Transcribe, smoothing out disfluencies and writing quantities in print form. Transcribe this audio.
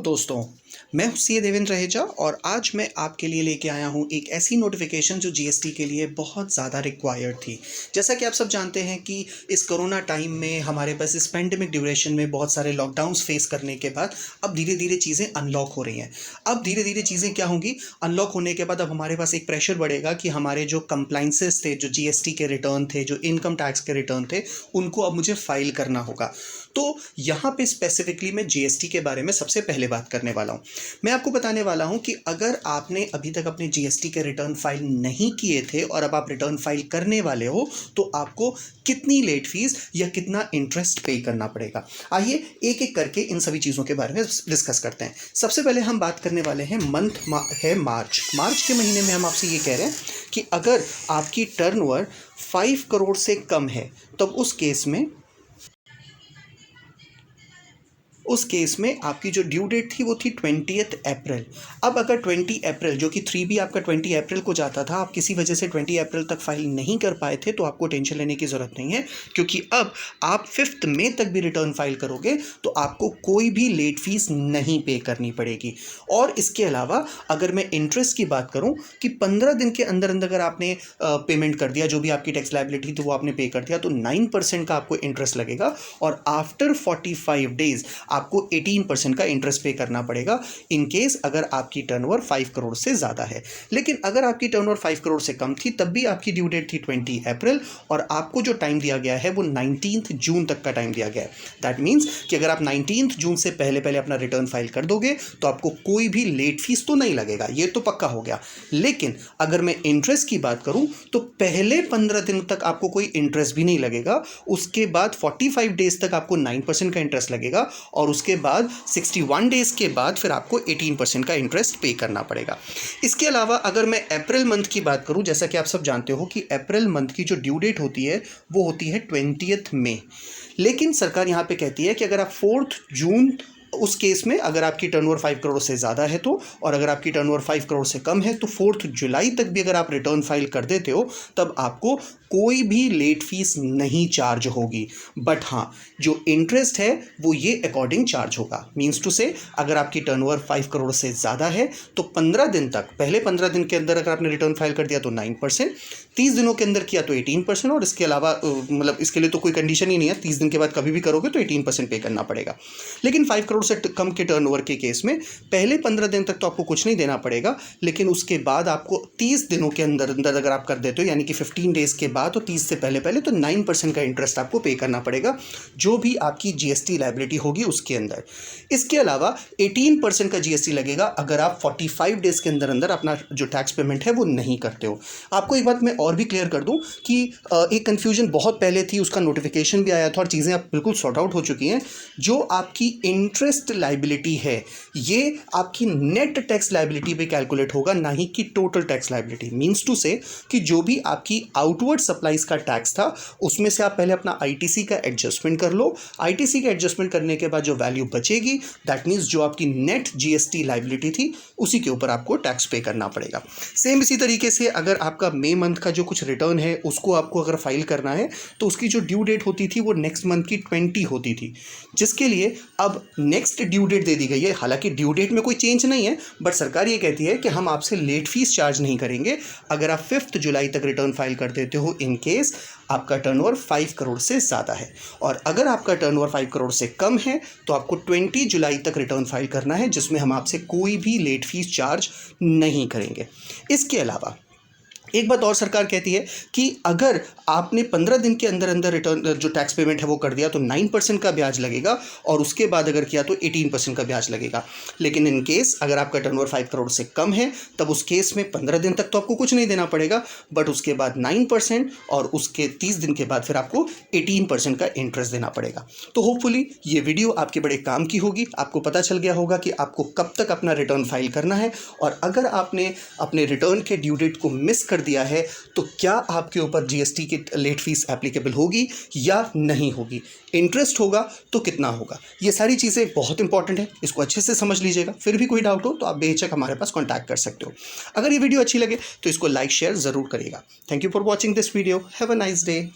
दोस्तों, मैं हूँ सीए देवेंद्र रहेजा और आज मैं आपके लिए लेके आया हूँ एक ऐसी नोटिफिकेशन जो जीएसटी के लिए बहुत ज़्यादा रिक्वायर्ड थी। जैसा कि आप सब जानते हैं कि इस कोरोना टाइम में हमारे पास इस पेंडेमिक ड्यूरेशन में बहुत सारे लॉकडाउन्स फेस करने के बाद अब धीरे धीरे चीज़ें अनलॉक हो रही हैं। अब धीरे धीरे चीज़ें क्या होंगी, अनलॉक होने के बाद अब हमारे पास एक प्रेशर बढ़ेगा कि हमारे जो कंप्लाइंसेस थे, जो जीएसटी के रिटर्न थे, जो इनकम टैक्स के रिटर्न थे, उनको अब मुझे फाइल करना होगा। तो यहाँ पे स्पेसिफिकली मैं जीएसटी के बारे में सबसे पहले बात करने वाला हूँ। मैं आपको बताने वाला हूँ कि अगर आपने अभी तक अपने जीएसटी के रिटर्न फाइल नहीं किए थे और अब आप रिटर्न फाइल करने वाले हो तो आपको कितनी लेट फीस या कितना इंटरेस्ट पे करना पड़ेगा। आइए एक एक करके इन सभी चीज़ों के बारे में डिस्कस करते हैं। सबसे पहले हम बात करने वाले हैं है मार्च के महीने में हम आपसे ये कह रहे हैं कि अगर आपकी टर्नओवर 5 करोड़ से कम है तब उस केस में आपकी जो ड्यू डेट थी वो थी 20 अप्रैल। अब अगर 20 अप्रैल जो कि 3B आपका 20 अप्रैल को जाता था, आप किसी वजह से 20 अप्रैल तक फाइल नहीं कर पाए थे तो आपको टेंशन लेने की ज़रूरत नहीं है, क्योंकि अब आप 5 मई तक भी रिटर्न फाइल करोगे तो आपको कोई भी लेट फीस नहीं पे करनी पड़ेगी। और इसके अलावा अगर मैं इंटरेस्ट की बात करूँ कि 15 दिन के अंदर अंदर अगर आपने पेमेंट कर दिया, जो भी आपकी टैक्स लायबिलिटी थी वो आपने पे कर दिया, तो 9% का आपको इंटरेस्ट लगेगा और आफ्टर 45 डेज आपको 18% का इंटरेस्ट पे करना पड़ेगा इन केस अगर आपकी टर्नओवर 5 करोड़ से ज़्यादा है। लेकिन अगर आपकी टर्नओवर 5 करोड़ से कम थी तब भी आपकी ड्यू डेट थी 20 अप्रैल और आपको जो टाइम दिया गया है वो 19 जून तक का टाइम दिया गया है। दैट मीन्स कि अगर आप 19 जून से पहले पहले अपना रिटर्न फाइल कर दोगे तो आपको कोई भी लेट फीस तो नहीं लगेगा, ये तो पक्का हो गया। लेकिन अगर मैं इंटरेस्ट की बात करूं तो पहले 15 दिन तक आपको कोई इंटरेस्ट भी नहीं लगेगा, उसके बाद 45 डेज तक आपको 9% का इंटरेस्ट लगेगा और उसके बाद 61 डेज के बाद फिर आपको 18% का इंटरेस्ट पे करना पड़ेगा। इसके अलावा अगर मैं अप्रैल मंथ की बात करूं, जैसा कि आप सब जानते हो कि अप्रैल मंथ की जो ड्यू डेट होती है वो होती है 20 मई। लेकिन सरकार यहां पे कहती है कि अगर आप 4 जून, उस केस में अगर आपकी टर्नओवर 5 करोड़ से ज़्यादा है तो, और अगर आपकी टर्नओवर 5 करोड़ से कम है तो 4 जुलाई तक भी अगर आप रिटर्न फाइल कर देते हो तब आपको कोई भी लेट फीस नहीं चार्ज होगी। बट हाँ, जो इंटरेस्ट है वो ये अकॉर्डिंग चार्ज होगा। मीन्स टू से अगर आपकी टर्नओवर 5 करोड़ से ज़्यादा है तो 15 दिन तक, पहले 15 दिन के अंदर अगर आपने रिटर्न फाइल कर दिया तो 9%, 30 दिनों के अंदर किया तो 18%, और इसके अलावा मतलब इसके लिए तो कोई कंडीशन ही नहीं है, 30 दिन के बाद कभी भी करोगे तो 18% पे करना पड़ेगा। लेकिन 5 करोड़ से कम के टर्नओवर के केस में पहले 15 दिन तक तो आपको कुछ नहीं देना पड़ेगा, लेकिन उसके बाद आपको 30 दिनों के अंदर अंदर अगर आप कर देते हो, यानी कि 15 डेज के बाद, तो 30 से पहले पहले तो 9% का इंटरेस्ट आपको पे करना पड़ेगा जो भी आपकी जीएसटी लायबिलिटी होगी उसके अंदर। इसके अलावा 18% का जीएसटी लगेगा अगर आप 45 डेज के अंदर अंदर अपना जो टैक्स पेमेंट है वो नहीं करते हो। आपको एक बात मैं और भी क्लियर कर दूं कि एक कन्फ्यूजन बहुत पहले थी, उसका नोटिफिकेशन भी आया था और चीज़ें अब बिल्कुल सॉर्ट आउट हो चुकी हैं। जो आपकी इंटरेस्ट लायबिलिटी है ये आपकी नेट टैक्स लायबिलिटी पे कैलकुलेट होगा, ना ही कि total tax liability. Means to say कि जो भी आपकी आउटवर्ड सप्लाईज का टैक्स था उसमें से आप पहले अपना आईटीसी का एडजस्टमेंट कर लो। आईटीसी का एडजस्टमेंट करने के बाद जो वैल्यू बचेगी, दैट मीन्स जो आपकी नेट जीएसटी लायबिलिटी थी उसी के ऊपर आपको टैक्स पे करना पड़ेगा। सेम इसी तरीके से अगर आपका मई मंथ का जो कुछ रिटर्न है उसको आपको अगर फाइल करना है तो उसकी जो ड्यू डेट होती थी वो नेक्स्ट मंथ की 20 होती थी, जिसके लिए अब नेक्स्ट ड्यू डेट दे दी गई है। हालांकि ड्यू डेट में कोई चेंज नहीं है, बट सरकार ये कहती है कि हम आपसे लेट फीस चार्ज नहीं करेंगे अगर आप 5 जुलाई तक रिटर्न फाइल कर देते हो इन केस आपका टर्नओवर 5 करोड़ से ज़्यादा है। और अगर आपका टर्नओवर 5 करोड़ से कम है तो आपको 20 जुलाई तक रिटर्न फाइल करना है, जिसमें हम आपसे कोई भी लेट फीस चार्ज नहीं करेंगे। इसके अलावा एक बात और सरकार कहती है कि अगर आपने 15 दिन के अंदर अंदर रिटर्न जो टैक्स पेमेंट है वो कर दिया तो 9% का ब्याज लगेगा और उसके बाद अगर किया तो 18% का ब्याज लगेगा। लेकिन इन केस अगर आपका टर्नओवर 5 करोड़ से कम है तब उस केस में 15 दिन तक तो आपको कुछ नहीं देना पड़ेगा, बट उसके बाद 9% और उसके 30 दिन के बाद फिर आपको 18% का इंटरेस्ट देना पड़ेगा। तो होपफुली ये वीडियो आपके बड़े काम की होगी, आपको पता चल गया होगा कि आपको कब तक अपना रिटर्न फाइल करना है, और अगर आपने अपने रिटर्न के ड्यू डेट को मिस कर दिया है तो क्या आपके ऊपर जीएसटी की लेट फीस एप्लीकेबल होगी या नहीं होगी, इंटरेस्ट होगा तो कितना होगा। ये सारी चीज़ें बहुत इंपॉर्टेंट है, इसको अच्छे से समझ लीजिएगा। फिर भी कोई डाउट हो तो आप बेहिचक हमारे पास कांटेक्ट कर सकते हो। अगर ये वीडियो अच्छी लगे तो इसको लाइक शेयर ज़रूर करिएगा। Thank you for watching this video. Have a nice day.